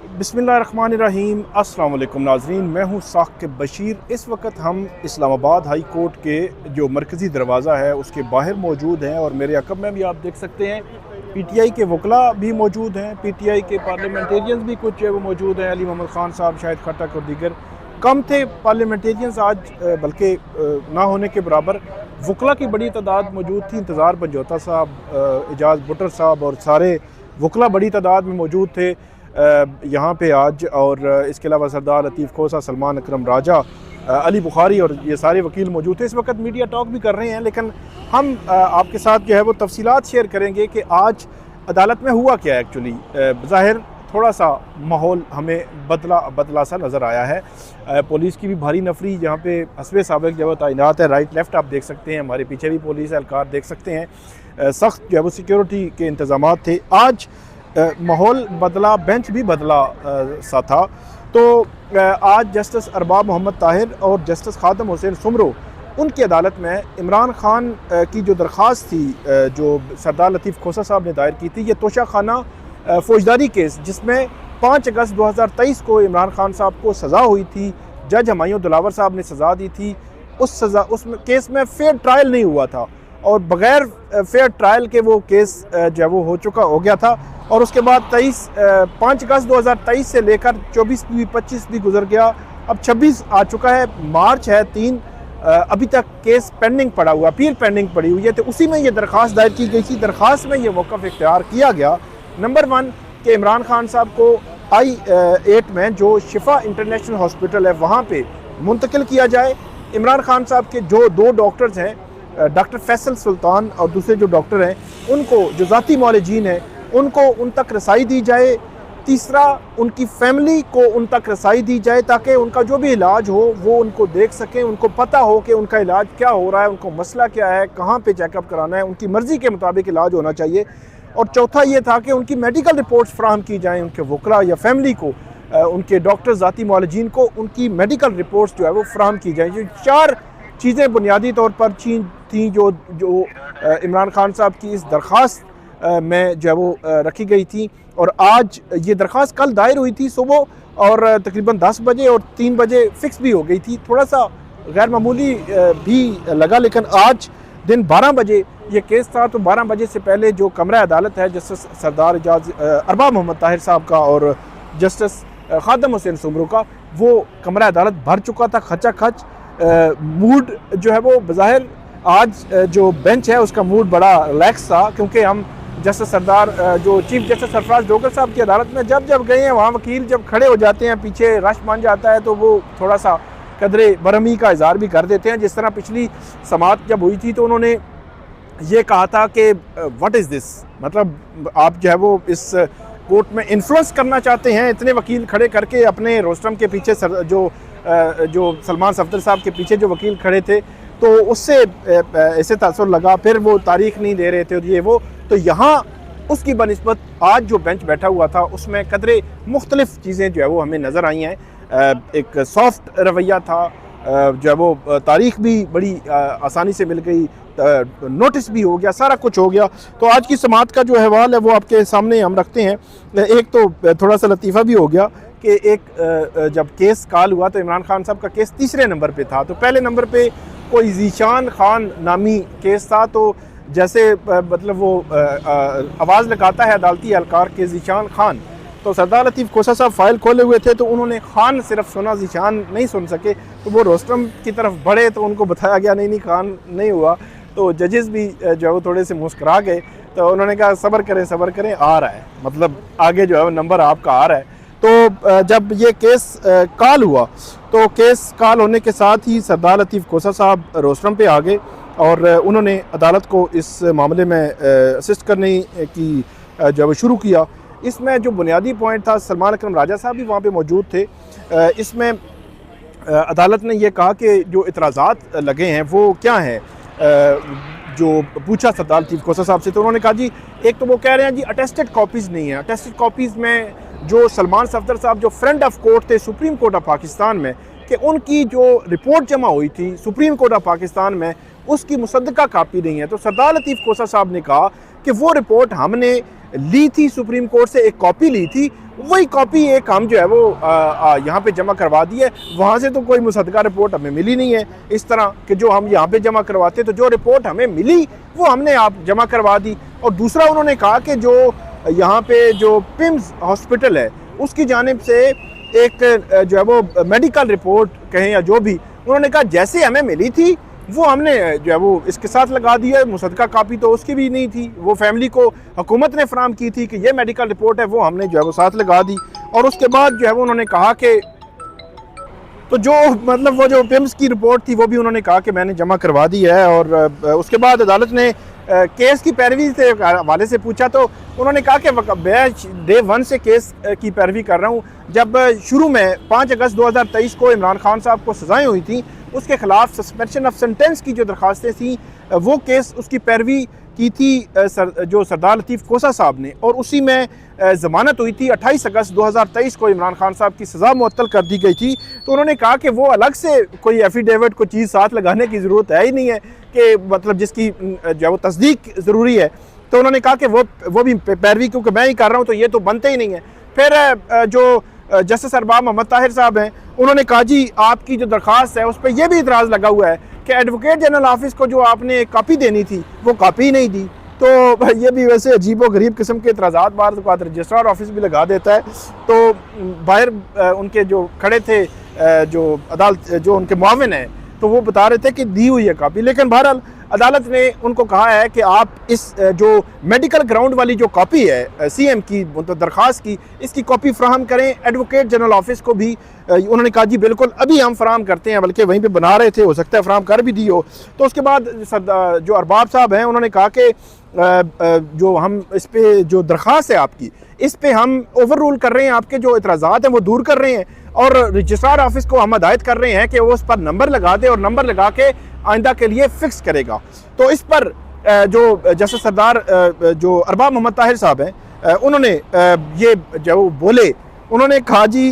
बिस्मिल्लाहिर्रहमानिर्रहीम। अस्सलाम वालेकुम नाज़रीन, मैं हूँ साक़िब बशीर। इस वक्त हम इस्लामाबाद हाई कोर्ट के जो मरकज़ी दरवाज़ा है उसके बाहर मौजूद हैं और मेरे अक़ब में भी आप देख सकते हैं पीटीआई के वकला भी मौजूद हैं, पीटीआई के पार्लियामेंटेरियंस भी कुछ वो मौजूद हैं। अली मोहम्मद ख़ान साहब, शाहिद खट्टक और दीगर कम थे पार्लियामेंटेरियंस आज, बल्कि ना होने के बराबर वकला की बड़ी तादाद मौजूद थी। इंतज़ार पंजोता साहब, एजाज़ बुटर साहब और सारे वकला बड़ी तादाद में मौजूद थे यहाँ पे आज। और इसके अलावा सरदार लतीफ़ खोसा, सलमान अकरम राजा, अली बुखारी और ये सारे वकील मौजूद थे। इस वक्त मीडिया टॉक भी कर रहे हैं, लेकिन हम आपके साथ जो है वो तफसीलात शेयर करेंगे कि आज अदालत में हुआ क्या एक्चुअली। ज़ाहिर थोड़ा सा माहौल हमें बदला सा नज़र आया है। पुलिस की भी भारी नफरी यहाँ पे हस्बे साबिक़ जो तैनात है, राइट लेफ़्ट आप देख सकते हैं, हमारे पीछे भी पुलिस एहलकार देख सकते हैं। सख्त जो है वो सिक्योरिटी के इंतज़ाम थे। आज माहौल बदला, बेंच भी बदला सा था। तो आज जस्टिस अरबाब मोहम्मद ताहिर और जस्टिस खादम हुसैन सुमरो, उनकी अदालत में इमरान खान की जो दरख्वास्त थी जो सरदार लतीफ़ खोसा साहब ने दायर की थी, ये तोशाखाना फौजदारी केस जिसमें 5 अगस्त 2023 को इमरान खान साहब को सज़ा हुई थी, जज हमायूं दिलावर साहब ने सज़ा दी थी। उस केस में फेयर ट्रायल नहीं हुआ था और बग़ैर फेयर ट्रायल के वो केस जो है वो हो गया था। और उसके बाद 5 अगस्त 2023 से लेकर 24 भी 25 भी गुजर गया, अब 26 आ चुका है, मार्च है 3, अभी तक केस पेंडिंग पड़ा हुआ, अपील पेंडिंग पड़ी हुई है। तो उसी में ये दरख्वास्त दायर की गई थी। दरख्वास्त में ये मौक़िफ़ इख्तियार किया गया, नंबर 1 कि इमरान खान साहब को I-8 में जो शिफा इंटरनेशनल हॉस्पिटल है वहाँ पे मुंतकिल किया जाए। इमरान खान साहब के जो 2 डॉक्टर्स हैं, डॉक्टर फैसल सुल्तान और दूसरे जो डॉक्टर हैं, उनको जो ज़ाती मौलजीन हैं उनको उन तक रसाई दी जाए। तीसरा, उनकी फैमिली को उन तक रसाई दी जाए ताकि उनका जो भी इलाज हो वो उनको देख सकें, उनको पता हो कि उनका इलाज क्या हो रहा है, उनको मसला क्या है, कहाँ पे चेकअप कराना है, उनकी मर्ज़ी के मुताबिक इलाज होना चाहिए। और चौथा ये था कि उनकी मेडिकल रिपोर्ट्स फ्राहम की जाएँ, उनके वकला या फैमिली को, उनके डॉक्टर ज़ाती मौलजीन को उनकी मेडिकल रिपोर्ट्स जो है वो फ्राहम की जाएँ। जो 4 चीज़ें बुनियादी तौर पर थी जो इमरान खान साहब की इस दरख्वास्त में जो है वो रखी गई थी। और आज ये दरख्वास्त कल दायर हुई थी सुबह, और तकरीबन 10 बजे और 3 बजे फ़िक्स भी हो गई थी। थोड़ा सा गैर मामूली भी लगा, लेकिन आज दिन 12 बजे ये केस था। तो 12 बजे से पहले जो कमरा अदालत है जस्टिस सरदार अरबाब मोहम्मद ताहिर साहब का और जस्टिस खादम हुसैन सुमरो का, वो कमरा अदालत भर चुका था खचाखच। मूड जो है वो बज़ाहिर आज जो बेंच है उसका मूड बड़ा रिलैक्स था, क्योंकि हम जस्टिस सरदार जो चीफ जस्टिस सरफराज डोगर साहब की अदालत में जब गए हैं, वहाँ वकील जब खड़े हो जाते हैं, पीछे रश बन जाता है, तो वो थोड़ा सा कदरे बरहमी का इज़हार भी कर देते हैं। जिस तरह पिछली समाअत जब हुई थी तो उन्होंने ये कहा था कि व्हाट इज़ दिस, मतलब आप जो है वो इस कोर्ट में इन्फ्लुएंस करना चाहते हैं, इतने वकील खड़े करके अपने रोस्टम के पीछे जो सलमान सफदर साहब के पीछे जो वकील खड़े थे, तो उससे ऐसे तासुर लगा। फिर वो तारीख नहीं दे रहे थे ये वो। तो यहाँ उसकी बनिस्बत आज जो बेंच बैठा हुआ था उसमें कदरे मुख्तलिफ चीज़ें जो है वो हमें नज़र आई हैं। एक सॉफ्ट रवैया था, जो है वो तारीख भी बड़ी आसानी से मिल गई, नोटिस भी हो गया, सारा कुछ हो गया। तो आज की समाअत का जो अहवाल है वो आपके सामने हम रखते हैं। एक तो थोड़ा सा लतीफ़ा भी हो गया कि एक जब केस कॉल हुआ तो इमरान खान साहब का केस तीसरे नंबर पे था। तो पहले नंबर पे कोई ज़ीशान खान नामी केस था, तो जैसे मतलब वो आवाज़ लगाता है अदालती एहलकार के ज़ीशान खान, तो सरदार लतीफ़ खोसा साहब फ़ाइल खोले हुए थे, तो उन्होंने खान सिर्फ सुना, ज़ीशान नहीं सुन सके। तो वो रोस्टम की तरफ बढ़े तो उनको बताया गया नहीं खान नहीं हुआ। तो जजेस भी जो है वो थोड़े से मुस्करा गए। तो उन्होंने कहा सब्र करें, आ रहा है, मतलब आगे जो है नंबर आपका आ रहा है। तो जब ये केस कॉल हुआ तो केस कॉल होने के साथ ही सरदार लतीफ़ खोसा साहब रोस्टम पे आ गए और उन्होंने अदालत को इस मामले में असिस्ट करने की जो है शुरू किया। इसमें जो बुनियादी पॉइंट था, सलमान अकरम राजा साहब भी वहाँ पे मौजूद थे। इसमें अदालत ने यह कहा कि जो इतराज़ात लगे हैं वो क्या हैं, जो पूछा सरदार लतीफ़ खोसा साहब से, तो उन्होंने कहा जी, एक तो वो कह रहे हैं जी अटेस्टेड कॉपीज़ नहीं है। अटेस्टेड कॉपीज़ में जो सलमान सफदर साहब जो फ्रेंड ऑफ कोर्ट थे सुप्रीम कोर्ट ऑफ पाकिस्तान में, कि उनकी जो रिपोर्ट जमा हुई थी सुप्रीम कोर्ट ऑफ पाकिस्तान में, उसकी मुसद्दका कापी नहीं है। तो सरदार लतीफ़ खोसा साहब ने कहा कि वो रिपोर्ट हमने ली थी सुप्रीम कोर्ट से, एक कॉपी ली थी, वही कॉपी एक हम जो है वो यहाँ पे जमा करवा दी है। वहाँ से तो कोई मुसद्दका रिपोर्ट हमें मिली नहीं है इस तरह कि जो हम यहाँ पे जमा करवाते, तो जो रिपोर्ट हमें मिली वो हमने आप जमा करवा दी। और दूसरा उन्होंने कहा कि जो यहाँ पे जो पिम्स हॉस्पिटल है उसकी जानिब से एक जो है वो मेडिकल रिपोर्ट कहें या जो भी, उन्होंने कहा जैसे हमें मिली थी वो हमने जो है वो इसके साथ लगा दिया। मुसद्दका कापी तो उसकी भी नहीं थी, वो फैमिली को हुकूमत ने फराम की थी कि ये मेडिकल रिपोर्ट है, वो हमने जो है वो साथ लगा दी। और उसके बाद जो है वो उन्होंने कहा कि तो जो मतलब वो जो पिम्स की रिपोर्ट थी वो भी उन्होंने कहा कि मैंने जमा करवा दी है। और उसके बाद अदालत ने केस की पैरवी से हवाले से पूछा तो उन्होंने कहा कि मैं डे 1 से केस की पैरवी कर रहा हूँ। जब शुरू में 5 अगस्त 2023 को इमरान खान साहब को सज़ाएँ हुई थी, उसके ख़िलाफ़ सस्पेंशन ऑफ सेंटेंस की जो दरख्वास्तें थी वो केस उसकी पैरवी की थी जो सरदार लतीफ़ कोसा साहब ने, और उसी में ज़मानत हुई थी। 28 अगस्त 2023 को इमरान खान साहब की सज़ा मुअत्तल कर दी गई थी। तो उन्होंने कहा कि वो अलग से कोई एफिडेविट को चीज़ साथ लगाने की ज़रूरत है ही नहीं है कि मतलब जिसकी जो है वो तस्दीक ज़रूरी है। तो उन्होंने कहा कि वो भी पैरवी क्योंकि मैं ही कर रहा हूँ तो ये तो बनते ही नहीं है। फिर जो जस्टिस अरबाब मोहम्मद ताहिर साहब हैं, उन्होंने कहा जी आपकी जो दरख्वास्त है उस पर यह भी इतराज़ लगा हुआ है कि एडवोकेट जनरल ऑफिस को जो आपने कापी देनी थी वो कापी नहीं दी। तो ये भी वैसे अजीब व गरीब किस्म के इतराज़ात बार रजिस्ट्रार ऑफिस भी लगा देता है। तो बाहर उनके जो खड़े थे जो अदालत जो उनके मुआविन हैं तो वो बता रहे थे कि दी हुई है कापी, लेकिन बहरहाल अदालत ने उनको कहा है कि आप इस जो मेडिकल ग्राउंड वाली जो कॉपी है सीएम की दरख्वास्त की, इसकी कॉपी फ्राहम करें एडवोकेट जनरल ऑफिस को भी। उन्होंने कहा जी बिल्कुल अभी हम फराहम करते हैं, बल्कि वहीं पे बना रहे थे, हो सकता है फराहम कर भी दी हो। तो उसके बाद जो अरबाब साहब हैं उन्होंने कहा कि जो हम इस पे जो दरख्वास्त है आपकी, इस पे हम ओवर रूल कर रहे हैं, आपके जो इतराज़ात हैं वो दूर कर रहे हैं और रजिस्ट्रार ऑफिस को हम हिदायत कर रहे हैं कि वो उस पर नंबर लगा दे और नंबर लगा के आइंदा के लिए फ़िक्स करेगा। तो इस पर जो जस्टिस सरदार जो अरबाब मोहम्मद ताहिर साहब हैं उन्होंने ये जो बोले, उन्होंने कहा जी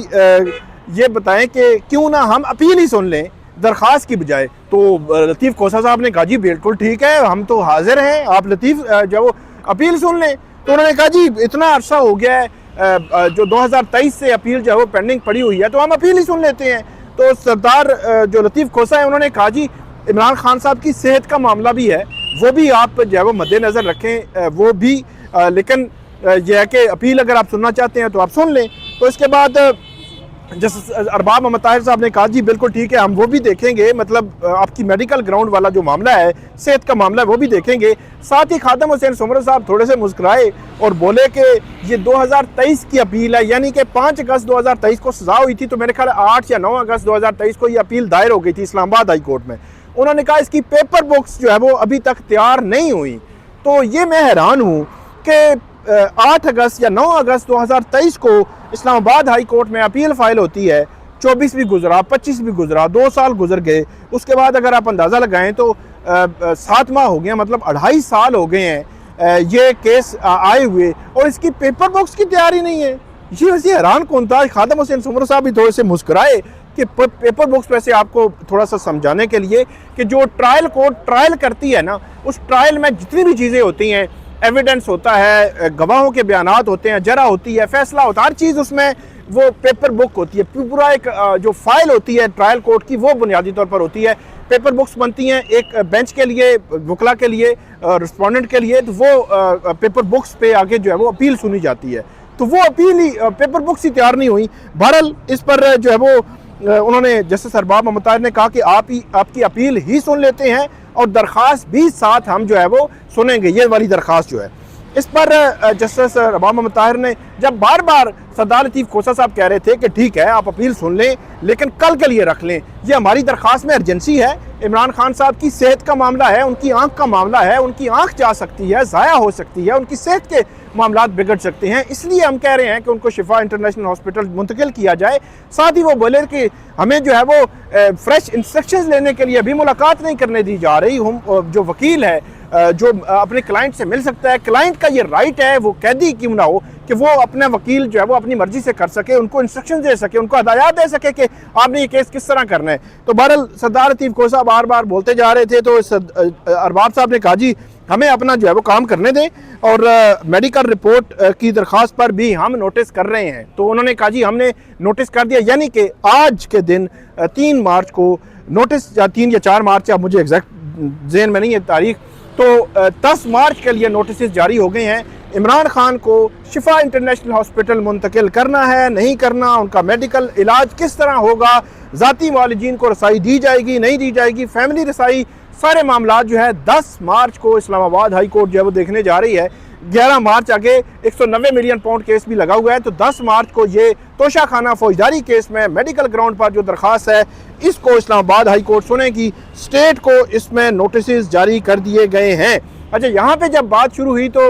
ये बताएं कि क्यों ना हम अपील ही सुन लें दरख्वास्त की बजाय। तो लतीफ़ कोसा साहब ने कहा जी बिल्कुल ठीक है, हम तो हाजिर हैं, आप लतीफ़ जो वो अपील सुन लें। तो उन्होंने कहा जी इतना अरसा हो गया है जो 2023 से अपील जो है वो पेंडिंग पड़ी हुई है, तो हम अपील ही सुन लेते हैं। तो सरदार जो लतीफ़ कोसा है उन्होंने कहा जी इमरान खान साहब की सेहत का मामला भी है, वो भी आप जो है वो मद्देनज़र रखें, वो भी लेकिन यह है कि अपील अगर आप सुनना चाहते हैं तो आप सुन लें। तो इसके बाद जस्टिस अरबाब मोहम्मद ताहिर साहब ने कहा जी बिल्कुल ठीक है, हम वो भी देखेंगे, मतलब आपकी मेडिकल ग्राउंड वाला जो मामला है, सेहत का मामला है, वो भी देखेंगे। साथ ही खादम हुसैन सुमर साहब थोड़े से मुस्कुराए और बोले कि ये 2023 की अपील है, यानी कि 5 अगस्त 2023 को सज़ा हुई थी, तो मेरे ख्याल 8 या 9 अगस्त 2023 को ये अपील दायर हो गई थी इस्लामाबाद हाई कोर्ट में। उन्होंने कहा इसकी पेपर बुक्स जो है वो अभी तक तैयार नहीं हुई। तो ये मैं हैरान हूँ कि 8 अगस्त या 9 अगस्त 2023 को इस्लामाबाद हाई कोर्ट में अपील फाइल होती है, 24 भी गुजरा, 25 भी गुजरा, 2 साल गुजर गए। उसके बाद अगर आप अंदाज़ा लगाएं तो 7 माह हो गए, मतलब 2.5 साल हो गए हैं ये केस आए हुए, और इसकी पेपर बुक्स की तैयारी नहीं है। ये वैसे हैरान कौन था। खादम हुसैन सुमर साहब भी थोड़े से मुस्कुराए कि पेपर बुक्स वैसे आपको थोड़ा सा समझाने के लिए कि जो ट्रायल कोर्ट ट्रायल करती है ना, उस ट्रायल में जितनी भी चीज़ें होती हैं, एविडेंस होता है, गवाहों के बयानात होते हैं, जरा होती है, फैसला होता है, हर चीज़ उसमें वो पेपर बुक होती है। पूरा एक जो फाइल होती है ट्रायल कोर्ट की वो बुनियादी तौर पर होती है। पेपर बुक्स बनती हैं एक बेंच के लिए, वकला के लिए, रिस्पोंडेंट के लिए, तो वो पेपर बुक्स पे आगे जो है वो अपील सुनी जाती है। तो वो अपील ही पेपर बुक्स ही तैयार नहीं हुई। बहरहाल इस पर जो है वो उन्होंने जस्टिस अरबाब मोहम्मद ताहिर ने कहा कि आपकी अपील ही सुन लेते हैं और दरख्वास्त भी साथ हम जो है वो सुनेंगे, ये वाली दरख्वास्त जो है। इस पर जस्टिस अरबाब मोहम्मद ताहिर ने जब बार बार सरदार लतीफ़ कोसा साहब कह रहे थे कि ठीक है आप अपील सुन लें लेकिन कल के लिए रख लें, ये हमारी दरख्वास्त में अर्जेंसी है, इमरान खान साहब की सेहत का मामला है, उनकी आंख का मामला है, उनकी आंख जा सकती है, ज़ाया हो सकती है, उनकी सेहत के मामलात बिगड़ सकते हैं, इसलिए हम कह रहे हैं कि उनको शिफा इंटरनेशनल हॉस्पिटल मुंतकिल किया जाए। साथ ही वो बोले कि हमें जो है वो फ्रेश इंस्ट्रक्शंस लेने के लिए भी मुलाकात नहीं करने दी जा रही। हम जो वकील है जो अपने क्लाइंट से मिल सकता है, क्लाइंट का ये राइट है, वो कैदी क्यों ना हो, कि वो अपना वकील जो है वो अपनी मर्जी से कर सके, उनको इंस्ट्रक्शन दे सके, उनको हदायत दे सके कि आपने ये केस किस तरह करना है। तो बहरहाल सरदार लतीफ़ कोसा बार बार बोलते जा रहे थे, तो अरबाब साहब ने कहा जी हमें अपना जो है वो काम करने दें, और मेडिकल रिपोर्ट की दरख्वास्त पर भी हम नोटिस कर रहे हैं। तो उन्होंने कहा जी हमने नोटिस कर दिया, यानी कि आज के दिन 3 मार्च को नोटिस, या 3 या 4 मार्च, या मुझे एग्जैक्ट ज़हन में नहीं है तारीख, तो 10 मार्च के लिए नोटिस जारी हो गए हैं। इमरान खान को शिफा इंटरनेशनल हॉस्पिटल मुंतकिल करना है, नहीं करना, उनका मेडिकल इलाज किस तरह होगा, ज़ाती वालिदीन को रसाई दी जाएगी नहीं दी जाएगी, फैमिली रसाई, सारे मामला जो है 10 मार्च को इस्लामाबाद हाई कोर्ट जो है वो देखने जा रही है। 11 मार्च आगे 190 मिलियन पाउंड केस भी लगा हुआ है, तो 10 मार्च को ये तोशाखाना फौजदारी केस में मेडिकल ग्राउंड पर जो दरख्वास्त है इसको इस्लामाबाद हाई कोर्ट सुनेगी। स्टेट को इसमें नोटिस जारी कर दिए गए हैं। अच्छा, यहाँ पे जब बात शुरू हुई तो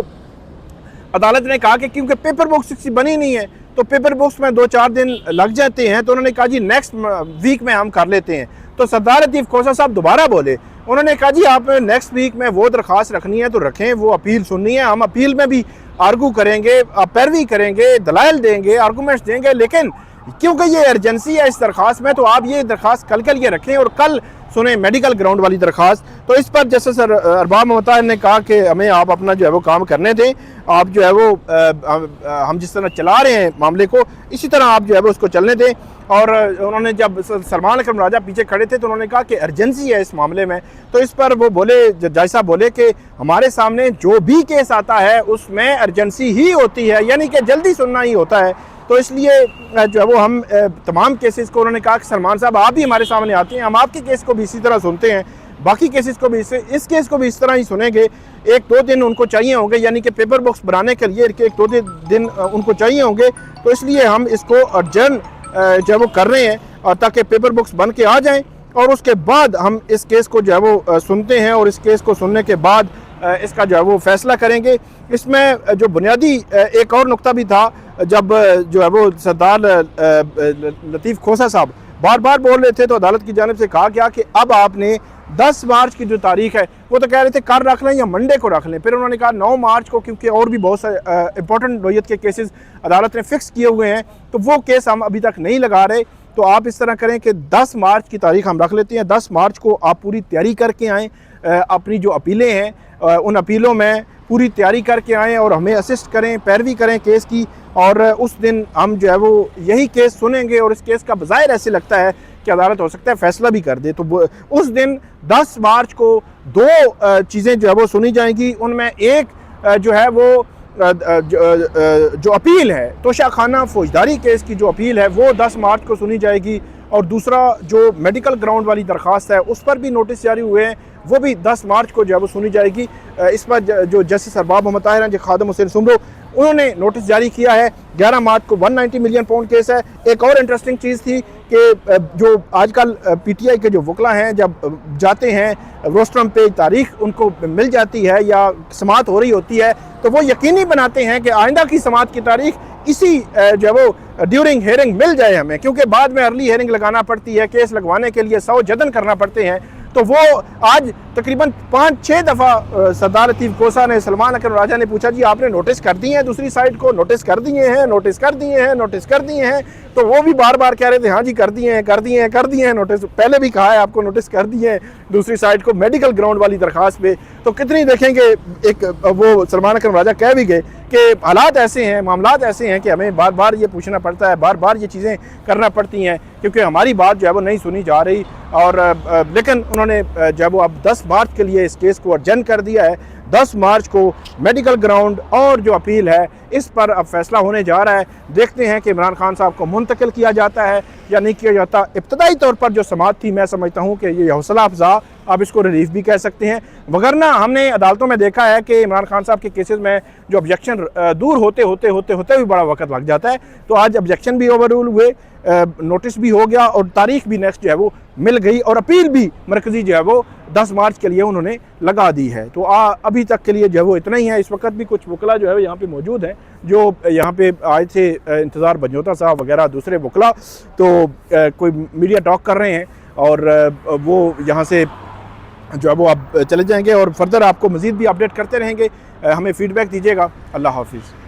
अदालत ने कहा कि क्योंकि पेपर बुक्स बनी नहीं है तो पेपर बुक्स में 2-4 दिन लग जाते हैं, तो उन्होंने कहा जी नेक्स्ट वीक में हम कर लेते हैं। तो सरदार लतीफ़ खोसा साहब दोबारा बोले, उन्होंने कहा जी आप नेक्स्ट वीक में वो दरख्वास्त रखनी है तो रखें, वो अपील सुननी है, हम अपील में भी आर्गू करेंगे, पैरवी करेंगे, दलाइल देंगे, आर्गूमेंट्स देंगे, लेकिन क्योंकि ये अर्जेंसी है इस दरख्वास्त में तो आप ये दरख्वास्त कल के लिए रखें और कल सुने मेडिकल ग्राउंड वाली दरख्वास्त। तो इस पर जस्टिस अरबाब मोहतार ने कहा कि हमें आप अपना जो है वो काम करने दें, आप जो है वो हम जिस तरह चला रहे हैं मामले को इसी तरह आप जो है वो उसको चलने दें। और उन्होंने जब सलमान अकरम राजा पीछे खड़े थे तो उन्होंने कहा कि अर्जेंसी है इस मामले में, तो इस पर वो बोले, जज साहब बोले कि हमारे सामने जो भी केस आता है उसमें अर्जेंसी ही होती है, यानी कि जल्दी सुनना ही होता है, तो इसलिए जो है वो हम तमाम केसेस को, उन्होंने कहा कि सलमान साहब आप भी हमारे सामने आते हैं, हम आपके केस को भी इसी तरह सुनते हैं, बाकी केसेस को भी इस केस को भी इस तरह ही सुनेंगे। 1-2 दिन उनको चाहिए होंगे, यानी कि पेपर बॉक्स बनाने के लिए 1-2 दिन उनको चाहिए होंगे, तो इसलिए हम इसको अर्जेंट जो है वो कर रहे हैं और ताकि पेपर बुक्स बन के आ जाएं, और उसके बाद हम इस केस को जो है वो सुनते हैं, और इस केस को सुनने के बाद इसका जो है वो फैसला करेंगे। इसमें जो बुनियादी एक और नुक्ता भी था, जब जो है वो सरदार लतीफ़ खोसा साहब बार बार बोल रहे थे तो अदालत की जानिब से कहा गया कि अब आपने 10 मार्च की जो तारीख है वो तो कह रहे थे कल रख लें या मंडे को रख लें, फिर उन्होंने कहा 9 मार्च को, क्योंकि और भी बहुत सारे इंपॉर्टेंट नोयत के केसेस अदालत ने फिक्स किए हुए हैं, तो वो केस हम अभी तक नहीं लगा रहे। तो आप इस तरह करें कि 10 मार्च की तारीख हम रख लेते हैं, 10 मार्च को आप पूरी तैयारी करके आएँ, अपनी जो अपीलें हैं उन अपीलों में पूरी तैयारी करके आएँ और हमें असिस्ट करें, पैरवी करें केस की, और उस दिन हम जो है वो यही केस सुनेंगे, और इस केस का बज़ाहिर ऐसे लगता है कि अदालत हो सकता है फैसला भी कर दे। तो उस दिन 10 मार्च को 2 चीज़ें जो है वो सुनी जाएंगी, उनमें एक जो है वो जो अपील है तोशाखाना फौजदारी केस की जो अपील है वो 10 मार्च को सुनी जाएगी, और दूसरा जो मेडिकल ग्राउंड वाली दरख्वास्त है उस पर भी नोटिस जारी हुए हैं, वो भी 10 मार्च को जो है वो सुनी जाएगी। इस पर जो जस्टिस अरबाब मोहम्मद ताहिर हैं, जो खादम हुसैन सुमरो, उन्होंने नोटिस जारी किया है। 11 मार्च को 190 मिलियन पाउंड केस है। एक और इंटरेस्टिंग चीज़ थी कि जो आजकल पीटीआई के जो वकला हैं जब जाते हैं रोस्ट्रम पे तारीख उनको मिल जाती है या समाअत हो रही होती है, तो वो यकीनी बनाते हैं कि आइंदा की समाअत की तारीख इसी जो है वो ड्यूरिंग हेयरिंग मिल जाए हमें, क्योंकि बाद में अर्ली हेयरिंग लगाना पड़ती है, केस लगवाने के लिए 100 जतन करना पड़ते हैं। तो वो आज तकरीबन 5-6 दफ़ा सरदार लतीफ़ खोसा ने, सलमान अकरम राजा ने पूछा जी आपने नोटिस कर दिए हैं, दूसरी साइड को नोटिस कर दिए हैं, नोटिस कर दिए हैं, नोटिस कर दिए हैं, तो वो भी बार बार कह रहे थे हाँ जी कर दिए हैं, कर दिए हैं, कर दिए हैं नोटिस, पहले भी कहा है आपको नोटिस कर दिए हैं दूसरी साइड को मेडिकल ग्राउंड वाली दरख्वास्त पे। तो कितनी देखेंगे, एक वो सलमान अकरम राजा कह भी गए कि हालात ऐसे हैं, मामलात ऐसे हैं कि हमें बार बार ये पूछना पड़ता है, बार बार ये चीज़ें करना पड़ती हैं, क्योंकि हमारी बात जो है वो नहीं सुनी जा रही। और लेकिन उन्होंने जब वो अब 10 मार्च के लिए इस केस को अर्जेंट कर दिया है, 10 मार्च को मेडिकल ग्राउंड और जो अपील है इस पर अब फैसला होने जा रहा है। देखते हैं कि इमरान खान साहब को मुंतकिल किया जाता है या नहीं किया जाता। इब्तदाई तौर पर जो समाअत थी, मैं समझता हूँ कि ये हौसला अफजा, आप इसको रिलीफ भी कह सकते हैं, वगरना हमने अदालतों में देखा है कि इमरान खान साहब के केसेस में जो ऑब्जेक्शन दूर होते होते होते होते भी बड़ा वक्त लग जाता है। तो आज ऑब्जेक्शन भी ओवर रूल हुए, नोटिस भी हो गया और तारीख भी नेक्स्ट जो है वो मिल गई, और अपील भी मरकज़ी जो है वो 10 मार्च के लिए उन्होंने लगा दी है। तो अभी तक के लिए जो है वो इतना ही है। इस वक्त भी कुछ वकला जो है यहाँ पे मौजूद हैं जो यहाँ पे आए थे, इंतज़ार बंजोता साहब वगैरह दूसरे वकला, तो कोई मीडिया टॉक कर रहे हैं और वो यहाँ से जो है वो अब चले जाएंगे, और फर्दर आपको मज़ीद भी अपडेट करते रहेंगे। हमें फ़ीडबैक दीजिएगा। अल्लाह हाफिज़।